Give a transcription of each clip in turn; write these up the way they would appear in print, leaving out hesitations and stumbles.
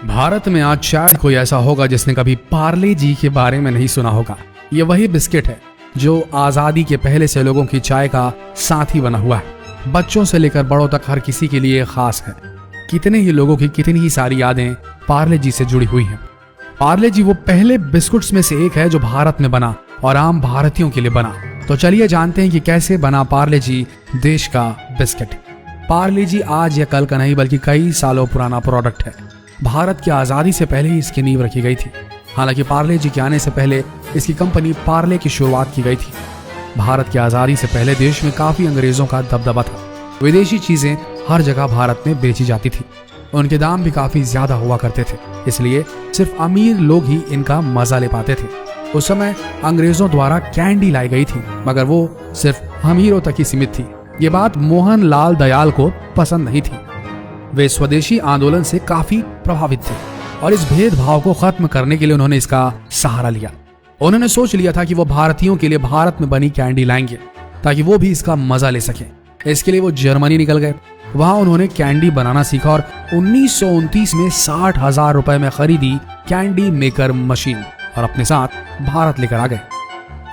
भारत में आज शायद कोई ऐसा होगा जिसने कभी पार्ले जी के बारे में नहीं सुना होगा। ये वही बिस्किट है जो आजादी के पहले से लोगों की चाय का साथी बना हुआ है। बच्चों से लेकर बड़ों तक हर किसी के लिए खास है। कितने ही लोगों की कितनी ही सारी यादें पार्ले जी से जुड़ी हुई हैं। पार्ले जी वो पहले बिस्कुट्स में से एक है जो भारत में बना और आम भारतीयों के लिए बना। तो चलिए जानते हैं कि कैसे बना पार्ले जी देश का बिस्किट। पार्ले जी आज या कल का नहीं बल्कि कई सालों पुराना प्रोडक्ट है। भारत की आजादी से पहले ही इसकी नींव रखी गई थी। हालांकि पार्ले जी के आने से पहले इसकी कंपनी पार्ले की शुरुआत की गई थी। भारत की आजादी से पहले देश में काफी अंग्रेजों का दबदबा था। विदेशी चीजें हर जगह भारत में बेची जाती थी। उनके दाम भी काफी ज्यादा हुआ करते थे, इसलिए सिर्फ अमीर लोग ही इनका मजा ले पाते थे। उस समय अंग्रेजों द्वारा कैंडी लाई गई थी, मगर वो सिर्फ अमीरों तक ही सीमित थी। ये बात मोहन लाल दयाल को पसंद नहीं थी। वे स्वदेशी आंदोलन से काफी प्रभावित थे और इस भेदभाव को खत्म करने के लिए उन्होंने इसका सहारा लिया। उन्होंने सोच लिया था कि वो भारतीयों के लिए भारत में बनी कैंडी लाएंगे ताकि वो भी इसका मजा ले सके। इसके लिए वो जर्मनी निकल गए। वहां उन्होंने कैंडी बनाना सीखा और 1929 में 60,000 रुपए में खरीदी कैंडी मेकर मशीन और अपने साथ भारत लेकर आ गए।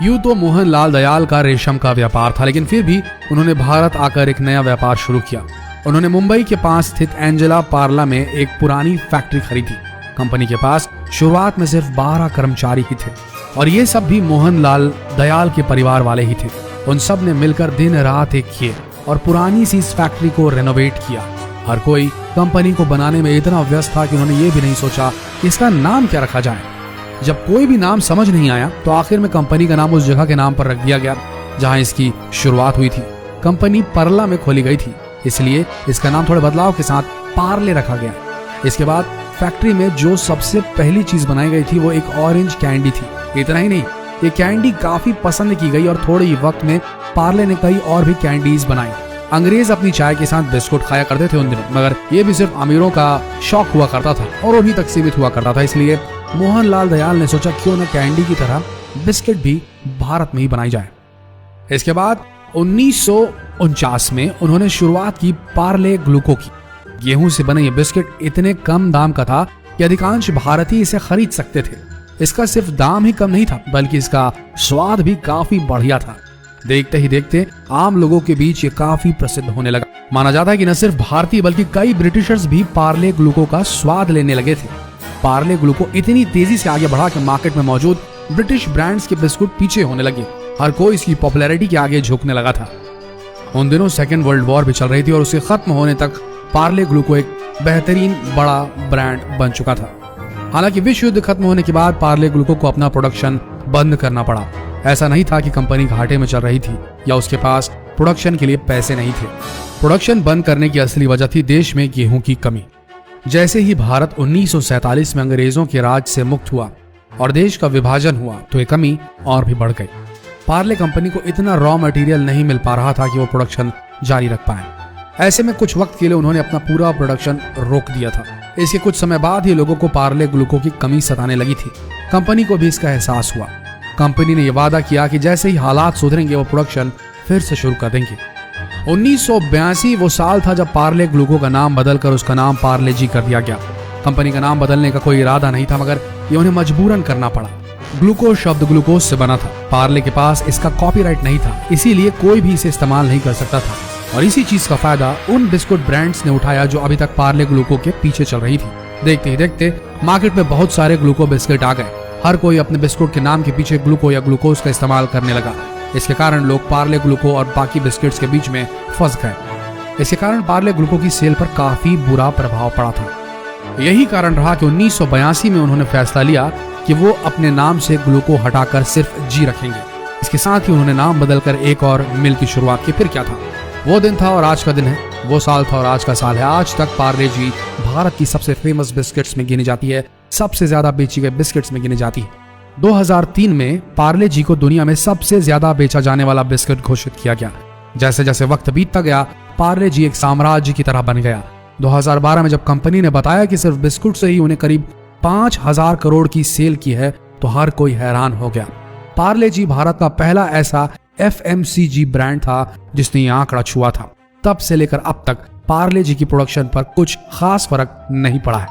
यूं तो मोहन लाल दयाल का रेशम का व्यापार था, लेकिन फिर भी उन्होंने भारत आकर एक नया व्यापार शुरू किया। उन्होंने मुंबई के पास स्थित एंजेला पार्ला में एक पुरानी फैक्ट्री खरीदी। कंपनी के पास शुरुआत में सिर्फ 12 कर्मचारी ही थे और ये सब भी मोहन लाल दयाल के परिवार वाले ही थे। उन सब ने मिलकर दिन रात एक किए और पुरानी सी इस फैक्ट्री को रेनोवेट किया। हर कोई कंपनी को बनाने में इतना व्यस्त था कि उन्होंने ये भी नहीं सोचा कि इसका नाम क्या रखा जाए। जब कोई भी नाम समझ नहीं आया तो आखिर में कंपनी का नाम उस जगह के नाम पर रख दिया गया जहां इसकी शुरुआत हुई थी। कंपनी परला में खोली गई थी, इसलिए इसका नाम थोड़े बदलाव के साथ पार्ले रखा गया। इसके बाद फैक्ट्री में जो सबसे पहली चीज बनाई गई थी वो एक ऑरेंज कैंडी थी। इतना ही नहीं, ये कैंडी काफी पसंद की गई और थोड़े ही वक्त में पार्ले ने कई और भी कैंडीज बनाई। अंग्रेज अपनी चाय के साथ बिस्कुट खाया करते थे उन दिनों, मगर ये भी सिर्फ अमीरों का शौक हुआ करता था और उन्हीं तक सीमित हुआ करता था। इसलिए मोहन लाल दयाल ने सोचा क्यों न कैंडी की तरह बिस्किट भी भारत में ही बनाई जाए। इसके बाद 1949 में उन्होंने शुरुआत की पार्ले ग्लूको की। गेहूं से बने ये बिस्किट इतने कम दाम का था कि अधिकांश भारतीय इसे खरीद सकते थे। इसका सिर्फ दाम ही कम नहीं था बल्कि इसका स्वाद भी काफी बढ़िया था। देखते ही देखते आम लोगों के बीच ये काफी प्रसिद्ध होने लगा। माना जाता है कि न सिर्फ भारतीय बल्कि कई ब्रिटिशर्स भी पार्ले ग्लूको का स्वाद लेने लगे थे। पार्ले ग्लूको इतनी तेजी से आगे बढ़ा कि मार्केट में मौजूद ब्रिटिश ब्रांड्स के बिस्कुट पीछे होने लगे। हर कोई इसकी पॉपुलैरिटी के आगे झुकने लगा था। उन दिनों सेकेंड वर्ल्ड वॉर भी चल रही थी और उसे खत्म होने तक पार्ले ग्लूको एक बेहतरीन बड़ा ब्रांड बन चुका था। हालांकि विश्व युद्ध खत्म होने के बाद पार्ले ग्लूको को अपना प्रोडक्शन बंद करना पड़ा। ऐसा नहीं था कि कंपनी घाटे में चल रही थी या उसके पास प्रोडक्शन के लिए पैसे नहीं थे। प्रोडक्शन बंद करने की असली वजह थी देश में गेहूं की कमी। जैसे ही भारत 1947 में अंग्रेजों के राज से मुक्त हुआ और देश का विभाजन हुआ तो ये कमी और भी बढ़ गई। पार्ले कंपनी को इतना रॉ मटेरियल नहीं मिल पा रहा था कि वो प्रोडक्शन जारी रख पाए। ऐसे में कुछ वक्त के लिए उन्होंने अपना पूरा प्रोडक्शन रोक दिया था। इसके कुछ समय बाद ही लोगों को पार्ले ग्लूको की कमी सताने लगी थी। कंपनी को भी इसका एहसास हुआ। कंपनी ने यह वादा किया कि जैसे ही हालात सुधरेंगे वो प्रोडक्शन फिर से शुरू कर देंगे। 1982 वो साल था जब पार्ले ग्लूको का नाम बदलकर उसका नाम पार्ले जी कर दिया गया। कंपनी का नाम बदलने का कोई इरादा नहीं था, मगर ये उन्हें मजबूरन करना पड़ा। ग्लूकोज शब्द ग्लूकोज से बना था। पार्ले के पास इसका कॉपीराइट नहीं था, इसीलिए कोई भी इसे इस्तेमाल नहीं कर सकता था और इसी चीज का फायदा उन बिस्कुट ब्रांड्स ने उठाया जो अभी तक पार्ले ग्लूको के पीछे चल रही थी। देखते ही देखते मार्केट में बहुत सारे ग्लूको बिस्किट आ गए। हर कोई अपने बिस्कुट के नाम के पीछे ग्लूको या ग्लूकोज का इस्तेमाल करने लगा। इसके कारण लोग पार्ले ग्लूको और बाकी बिस्किट्स के बीच में फंस गए। इसके कारण पार्ले ग्लूको की सेल पर काफी बुरा प्रभाव पड़ा था। यही कारण रहा कि 1982 में उन्होंने फैसला लिया कि वो अपने नाम से ग्लूको हटाकर सिर्फ जी रखेंगे। इसके साथ ही उन्होंने नाम बदलकर एक और मिल की शुरुआत की। फिर क्या था, वो दिन था और आज का दिन है, वो साल था और आज का साल है। आज तक पार्ले जी भारत की सबसे फेमस बिस्किट्स में गिनी जाती है, सबसे ज्यादा बेची गई बिस्किट्स में गिनी जाती है। 2003 में पार्ले जी को दुनिया में सबसे ज्यादा बेचा जाने वाला बिस्किट घोषित किया गया। जैसे जैसे वक्त बीतता गया पार्ले जी एक साम्राज्य की तरह बन गया। 2012 में जब कंपनी ने बताया कि सिर्फ बिस्कुट से ही उन्हें करीब 5,000 करोड़ की सेल की है तो हर कोई हैरान हो गया। पार्ले जी भारत का पहला ऐसा FMCG ब्रांड था जिसने यह आंकड़ा छुआ था। तब से लेकर अब तक पार्ले जी की प्रोडक्शन पर कुछ खास फर्क नहीं पड़ा है।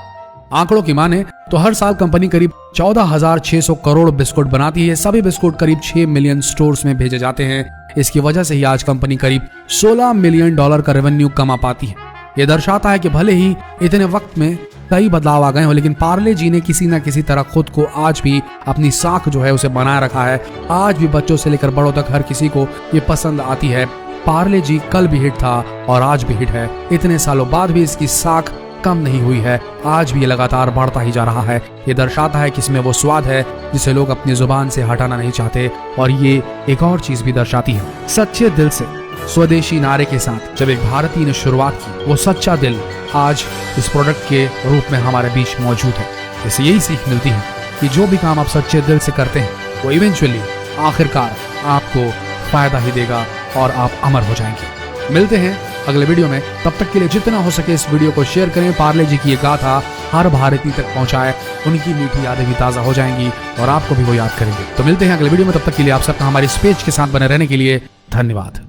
आंकड़ों की माने तो हर साल कंपनी करीब 14,600 करोड़ बिस्कुट बनाती है। सभी बिस्कुट करीब 6 मिलियन स्टोर्स में भेजे जाते हैं। इसकी वजह से ही आज कंपनी करीब $16 मिलियन का रेवेन्यू कमा पाती है। यह दर्शाता है कि भले ही इतने वक्त में कई बदलाव आ गए हो, लेकिन पार्ले जी ने किसी न किसी तरह खुद को आज भी अपनी साख जो है उसे बनाए रखा है। आज भी बच्चों से लेकर बड़ों तक हर किसी को ये पसंद आती है। पार्ले जी कल भी हिट था और आज भी हिट है। इतने सालों बाद भी इसकी साख कम नहीं हुई है। आज भी ये लगातार बढ़ता ही जा रहा है। ये दर्शाता है कि इसमें वो स्वाद है जिसे लोग अपनी जुबान से हटाना नहीं चाहते। और ये एक और चीज भी दर्शाती है, सच्चे दिल से स्वदेशी नारे के साथ जब एक भारतीय ने शुरुआत की, वो सच्चा दिल आज इस प्रोडक्ट के रूप में हमारे बीच मौजूद है। इससे यही सीख मिलती है कि जो भी काम आप सच्चे दिल से करते हैं वो इवेंचुअली आखिरकार आपको फायदा ही देगा और आप अमर हो जाएंगे। मिलते हैं अगले वीडियो में। तब तक के लिए जितना हो सके इस वीडियो को शेयर करें। पार्ले जी की ये गाथा हर भारतीय तक पहुंचाए। उनकी मीठी यादें भी ताजा हो जाएंगी और आपको भी वो याद करेंगे। तो मिलते हैं अगले वीडियो में। तब तक के लिए आप सबका हमारे इस पेज के साथ बने रहने के लिए धन्यवाद।